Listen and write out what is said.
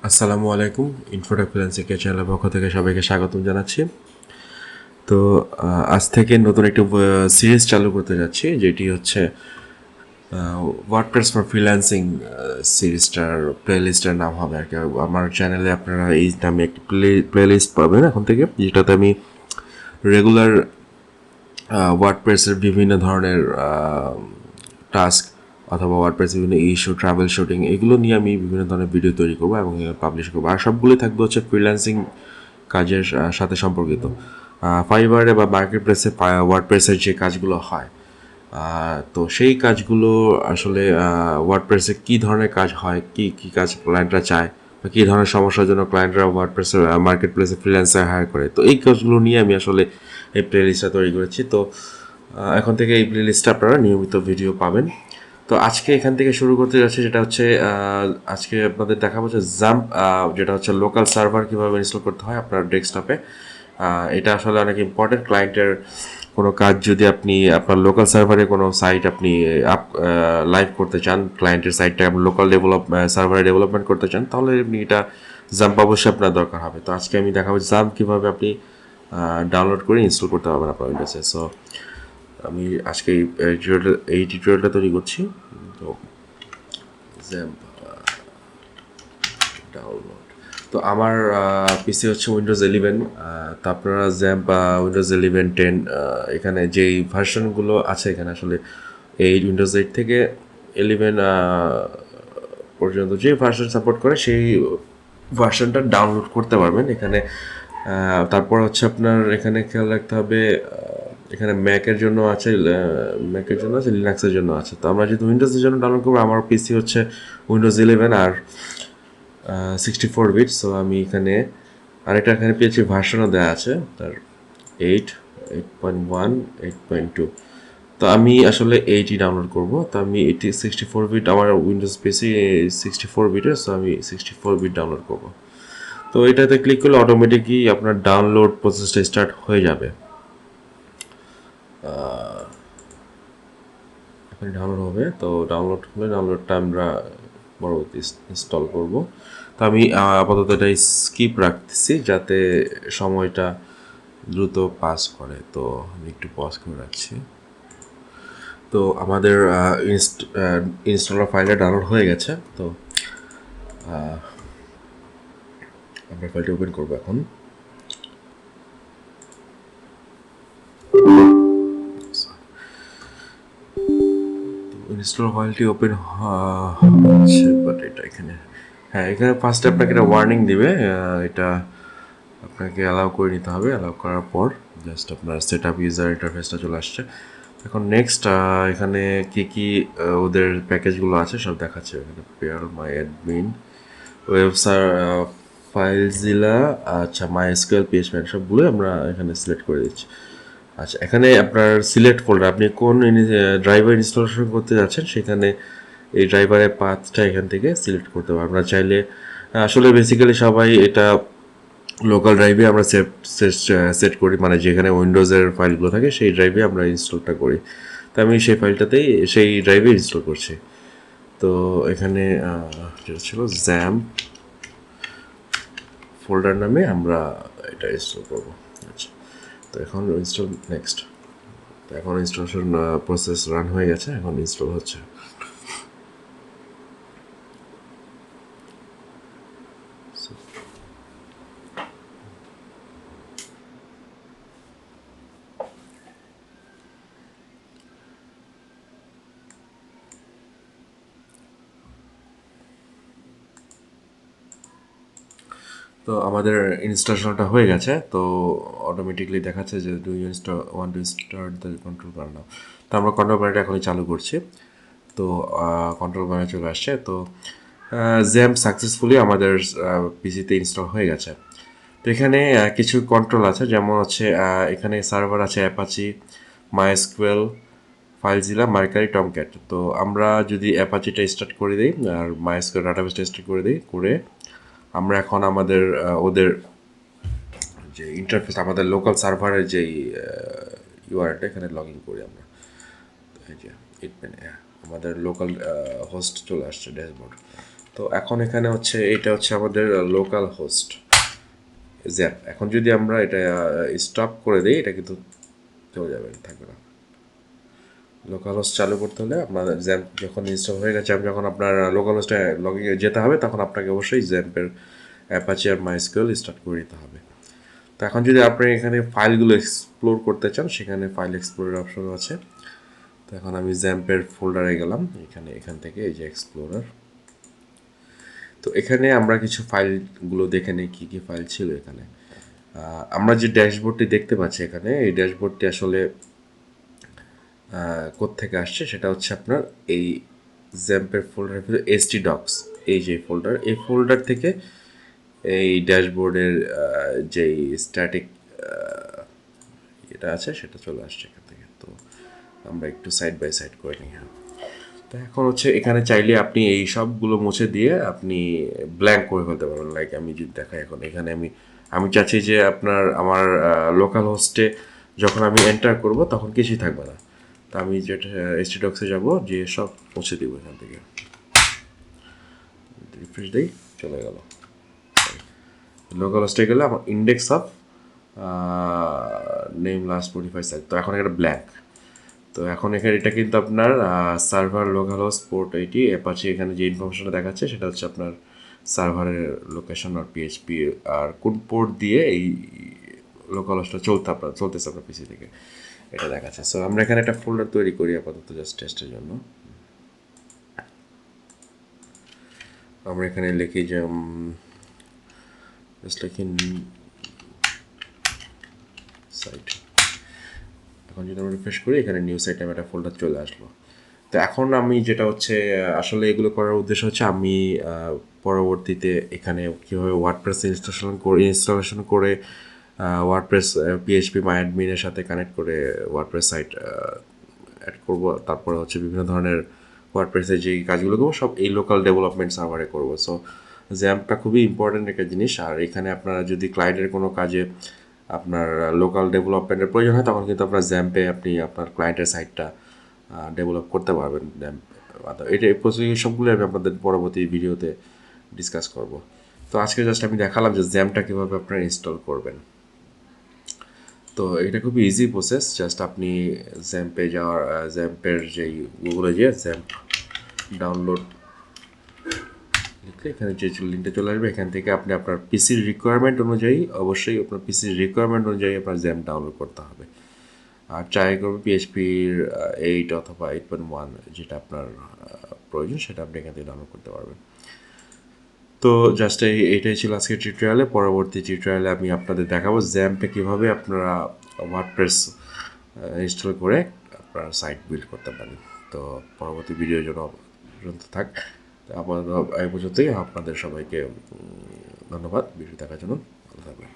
আসসালামু আলাইকুম। Infotech freelancing চ্যানেলের পক্ষ থেকে সবাইকে স্বাগতম জানাচ্ছি। তো আজ থেকে নতুন একটি সিরিজ চালু করতে যাচ্ছি, যেটি হচ্ছে ওয়ার্ডপ্রেস ফর ফ্রিল্যান্সিং। সিরিজটার প্লেলিস্টের নাম হবে আর কি। আমার চ্যানেলে আপনারা এই নামে একটি প্লেলিস্ট পাবেন এখন থেকে, যেটাতে আমি রেগুলার ওয়ার্ডপ্রেসের বিভিন্ন ধরনের টাস্ক অথবা ওয়ার্ডপ্রেসের বিভিন্ন ইস্যু, ট্রাভেল শুটিং, এগুলো নিয়ে আমি বিভিন্ন ধরনের ভিডিও তৈরি করবো এবং পাবলিশ করবো। আর সবগুলোই থাকবে হচ্ছে ফ্রিল্যান্সিং কাজের সাথে সম্পর্কিত। ফাইবারে বা মার্কেট প্লেসে ওয়ার্ডপ্রেসের যে কাজগুলো হয়, তো সেই কাজগুলো আসলে ওয়ার্ডপ্রেসে কী ধরনের কাজ হয়, কী কী কাজ ক্লায়েন্টরা চায়, বা কী ধরনের সমস্যার জন্য ক্লায়েন্টরা ওয়ার্ডপ্রেসের মার্কেট প্লেসে ফ্রিল্যান্সার হায়ার করে, তো এই কাজগুলো নিয়ে আমি আসলে এই প্লেলিস্টটা তৈরি করেছি। তো এখন থেকে এই প্লেলিস্টে আপনারা নিয়মিত ভিডিও পাবেন। তো আজকে এখান থেকে শুরু করতে যাচ্ছি, যেটা হচ্ছে আজকে আপনাদের দেখাবো যে জাম্প, যেটা হচ্ছে লোকাল সার্ভার কীভাবে ইনস্টল করতে হয় আপনার ডেস্কটপে। এটা আসলে অনেক ইম্পর্টেন্ট। ক্লায়েন্টের কোনো কাজ যদি আপনি আপনার লোকাল সার্ভারে কোনো সাইট আপনি লাইভ করতে চান, ক্লায়েন্টের সাইটটা লোকাল সার্ভারে ডেভেলপমেন্ট করতে চান, তাহলে আপনি এটা জাম্প অবশ্যই আপনার দরকার হবে। তো আজকে আমি দেখাবো জাম্প কীভাবে আপনি ডাউনলোড করে ইনস্টল করতে পারবেন আপনার উইন্ডোজে। সো আমি আজকে এই টিউটোরিয়ালটা তৈরি করছি। তো জ্যাম্প ডাউনলোড। তো আমার পিসি হচ্ছে উইন্ডোজ 11। তো আপনারা জ্যাম্প বা উইন্ডোজ 11 10 এখানে যেই ভার্সনগুলো আছে, এখানে আসলে এই উইন্ডোজ 8 থেকে 11 পর্যন্ত যে ভার্সন সাপোর্ট করে সেই ভার্সনটা ডাউনলোড করতে পারবেন এখানে। তারপর হচ্ছে আপনার এখানে খেয়াল রাখতে হবে, এখানে ম্যাকের জন্য আছে, লিনাক্সের জন্য আছে। তো আমরা যেহেতু উইন্ডোজের জন্য ডাউনলোড করবো, আমার পিসি হচ্ছে উইন্ডোজ 11 আর 64 বিট। সো আমি এখানে আরেকটা এখানে পেয়েছি, ভার্সনও দেওয়া আছে তার 8.1 8.2। তো আমি আসলে এইটি ডাউনলোড করব। তো আমি এটি 64 বিট, আমার উইন্ডোজ পিসি 64 বিটের। সো আমি 64 বিট ডাউনলোড করব। তো এটাতে ক্লিক করলে অটোমেটিকই আপনার ডাউনলোড প্রসেসটা স্টার্ট হয়ে যাবে। এখন ডাউনলোড হবে। তো ডাউনলোড হলে ডাউনলোডটা আমরা পরবর্তী ইনস্টল করব। তো আমি আপাতত এটা স্কিপ রাখতেছি যাতে সময়টা দ্রুত পাস করে। তো আমি একটু পজ করে রাখছি। তো আমাদের ইনস্টলার ফাইলটা ডাউনলোড হয়ে গেছে। তো আমরা ফাইলটা ওপেন করবো এখন। ইনস্টল ফাইলটি ওপেন হচ্ছে, বাট এটা এখানে, হ্যাঁ, এখানে ফার্স্টে আপনাকে একটা ওয়ার্নিং দিবে। এটা আপনাকে অ্যালাউ করে নিতে হবে। অ্যালাউ করার পর জাস্ট আপনার সেট আপ ইউজার ইন্টারফেসটা চলে আসছে। এখন নেক্সট এখানে কি কি ওদের প্যাকেজগুলো আছে সব দেখাচ্ছে। এখানে পেয়ার, মাই অ্যাডমিন, ওয়েবসার, ফাইলজিলা, আচ্ছা, মাই এসকিউএল, পিএইচপি, সবগুলোই আমরা এখানে সিলেক্ট করে দিচ্ছি। আচ্ছা, এখানে আপনার সিলেক্ট ফোল্ডার, আপনি কোন ড্রাইভার ইনস্টলেশন করতে যাচ্ছেন সেখানে এই ড্রাইভারের পাথটা এখান থেকে সিলেক্ট করতে পারবো। আমরা চাইলে আসলে বেসিক্যালি সবাই এটা লোকাল ড্রাইভে আমরা সেট করি, মানে যেখানে উইন্ডোজের ফাইলগুলো থাকে সেই ড্রাইভে আমরা ইনস্টলটা করি। তো আমি সেই ফাইলটাতেই সেই ড্রাইভে ইনস্টল করছি। তো এখানে যেটা ছিল জ্যাম্প ফোল্ডার নামে আমরা এটা ইনস্টল করবো। আচ্ছা, তো এখন ইনস্টল নেক্সট। তো এখন ইনস্টলেশন প্রসেস রান হয়ে গেছে, এখন ইনস্টল হচ্ছে। তো আমাদের ইনস্টলেশনটা হয়ে গেছে। তো অটোমেটিকলি দেখাচ্ছে যে do you want to start the control panel now. তো আমরা কন্ট্রোল প্যানেলটা এখনই চালু করছি। তো কন্ট্রোল প্যানেল চলে আসছে। তো জ্যাম্প সাকসেসফুলি আমাদের পিসিতে ইনস্টল হয়ে গেছে। তো এখানে কিছু কন্ট্রোল আছে, যেমন হচ্ছে এখানে সার্ভার আছে অ্যাপাচি, মাইএসকিউএল, ফাইলজিলা, মার্কারি, টমক্যাট। তো আমরা যদি অ্যাপাচিটা স্টার্ট করে দিই আর মাইএসকিউএল ডাটাবেসটা স্টার্ট করে দিই, করে আমরা এখন আমাদের ওদের যে ইন্টারফেস, আমাদের লোকাল সার্ভারের যেই ইউআরএলটা, এখানে লগ ইন করি আমরা। এই যে আমাদের লোকাল হোস্ট চলে আসছে ড্যাশবোর্ড। তো এখন এখানে হচ্ছে এটা হচ্ছে আমাদের লোকাল হোস্ট জ্যাপ। এখন যদি আমরা এটা স্টপ করে দিই এটা কিন্তু চলে যাবে, থাকবে না। লোকাল হোস্ট চালু করতে হলে আপনার জ্যাম্প যখন ইনস্টল হয়ে গেছে, যখন আপনার লোকাল হোস্টে লগইনে যেতে হবে তখন আপনাকে অবশ্যই জ্যাম্পের অ্যাপাচি আর মাইস্কুয়েল স্টার্ট করে দিতে হবে। তো এখন যদি আপনি এখানে ফাইলগুলো এক্সপ্লোর করতে চান, সেখানে ফাইল এক্সপ্লোরের অপশন আছে। তো এখন আমি জ্যাম্পের ফোল্ডারে গেলাম, এখান থেকে এই যে এক্সপ্লোরার। তো এখানে আমরা কিছু ফাইলগুলো দেখে নিই কী কী ফাইল ছিল এখানে। আমরা যে ড্যাশবোর্ডটি দেখতে পাচ্ছি এখানে, এই ড্যাশবোর্ডটি আসলে কোত্থেকে আসছে সেটা হচ্ছে আপনার এই জ্যাম্পের ফোল্ডারের ভিতরে এসটি ডক্স, এই যে ফোল্ডার, এই ফোল্ডার থেকে এই ড্যাশবোর্ডের যেই স্ট্যাটিক এটা আছে সেটা চলে আসছে এখান থেকে। তো আমরা একটু সাইড বাই সাইড করে নিই। তো এখন হচ্ছে এখানে চাইলে আপনি এই সবগুলো মুছে দিয়ে আপনি ব্ল্যাঙ্ক করে ফেলতে পারবেন। লাইক আমি যদি দেখাই, এখন এখানে আমি চাচ্ছি যে আমার লোকাল হোস্টে যখন আমি এন্টার করব তখন কিছুই থাকবে না। তো আমি যেটা এসটিডক্সে যাব, যে সব মুছে দিব এখান থেকে, রিফ্রেশ দিই, চলে গেল। লোকাল হোস্টে গেলে আমার index of name last modify site, তো এখন এটা ব্ল্যাঙ্ক। তো এখন এখানে এটা কিন্তু আপনার সার্ভার লোকাল হোস্ট পোর্ট এইটি অ্যাপাচি, এখানে যে ইনফরমেশনটা দেখাচ্ছে সেটা হচ্ছে আপনার সার্ভারের লোকেশন আর পিএইচপি আর কোন পোর্ট দিয়ে এই লোকাল হোস্টটা চলতেছে আপনার পিসি থেকে এটা দেখাচ্ছে। সো আমরা এখানে একটা ফোল্ডার তৈরি করি আপাতত জাস্ট টেস্টের জন্য। আমরা এখানে লিখি যে জাস্ট লিখি সাইট। এখন যদি আমরা রিফ্রেশ করি এখানে নিউ সাইট নামে একটা ফোল্ডার চলে আসলো। তো এখন আমি যেটা হচ্ছে আসলে এগুলো করার উদ্দেশ্য হচ্ছে আমি পরবর্তীতে এখানে কীভাবে ওয়ার্ডপ্রেস ইনস্টলেশন করে ওয়ার্ডপ্রেস পিএইচপি মাই অ্যাডমিনের সাথে কানেক্ট করে ওয়ার্ডপ্রেস সাইট অ্যাড করব। তারপরে হচ্ছে বিভিন্ন ধরনের ওয়ার্ডপ্রেসের যেই কাজগুলো করবো সব এই লোকাল ডেভেলপমেন্ট সার্ভারে করবো। সো জ্যাম্পটা খুবই ইম্পর্ট্যান্ট একটা জিনিস। আর এখানে আপনারা যদি ক্লায়েন্টের কোনো কাজে আপনার লোকাল ডেভেলপমেন্টের প্রয়োজন হয় তখন কিন্তু আপনার জ্যাম্পে আপনি আপনার ক্লায়েন্টের সাইটটা ডেভেলপ করতে পারবেন। এটা এই প্রসেস সবগুলো আমি আপনাদের পরবর্তী ভিডিওতে ডিসকাস করব। তো আজকে জাস্ট আমি দেখালাম যে জ্যাম্পটা কীভাবে আপনারা ইনস্টল করবেন। তো এটা খুবই ইজি প্রসেস। জাস্ট আপনি জ্যাম্পের যেই গুগলে যে জ্যাম্প ডাউনলোড লিখলে এখানে যে লিঙ্কটা চলে আসবে, এখান থেকে আপনি আপনার পিসির রিকোয়ারমেন্ট অনুযায়ী, অবশ্যই আপনার পিসির রিকোয়ারমেন্ট অনুযায়ী আপনার জ্যাম্প ডাউনলোড করতে হবে। আর ট্রাই করবে পিএইচপির 8 অথবা 8.1 যেটা আপনার প্রয়োজন সেটা আপনি এখান থেকে ডাউনলোড করতে পারবেন। তো জাস্ট এইটাই ছিল আজকের টিউটোরিয়ালে। পরবর্তী টিউটোরিয়ালে আমি আপনাদের দেখাবো জ্যাম্পে কীভাবে আপনারা ওয়ার্ডপ্রেস ইনস্টল করে আপনার সাইট বিল্ড করতে পারেন। তো পরবর্তী ভিডিওর জন্য থাক। আপাতত এই পর্যন্তই। আপনাদের সবাইকে ধন্যবাদ ভিডিও দেখার জন্য। ভালো থাকবেন।